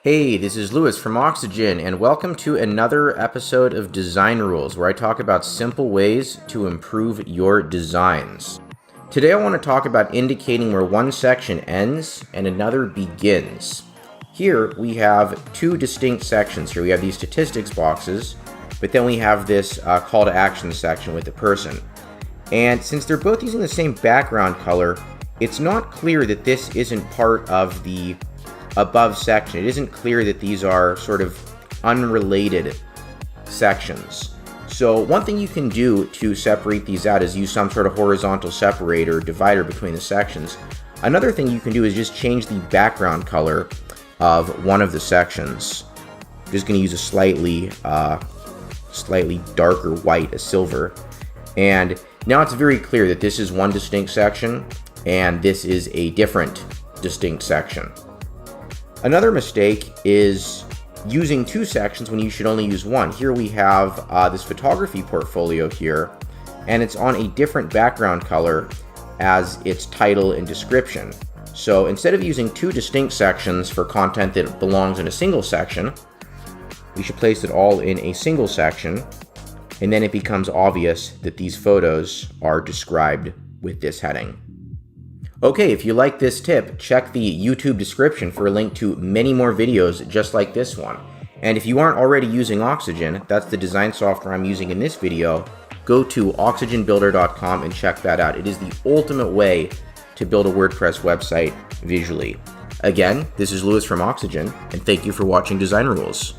Hey, this is Lewis from Oxygen, and welcome to another episode of Design Rules, where I talk about simple ways to improve your designs. Today I want to talk about indicating where one section ends and another begins. Here we have two distinct sections. Here we have these statistics boxes, but then we have this call to action section with the person. And since they're both using the same background color, it's not clear that this isn't part of the above section. It isn't clear that these are sort of unrelated sections. So one thing you can do to separate these out is use some sort of horizontal separator or divider between the sections. Another thing you can do is just change the background color of one of the sections. I'm just going to use a slightly darker white, a silver. And now it's very clear that this is one distinct section and this is a different distinct section. Another mistake is using two sections when you should only use one. Here we have this photography portfolio here, and it's on a different background color as its title and description. So instead of using two distinct sections for content that belongs in a single section, we should place it all in a single section, and then it becomes obvious that these photos are described with this heading. Okay, if you like this tip, check the YouTube description for a link to many more videos just like this one. And if you aren't already using Oxygen, that's the design software I'm using in this video, go to oxygenbuilder.com and check that out. It is the ultimate way to build a WordPress website visually. Again, this is Lewis from Oxygen, and thank you for watching Design Rules.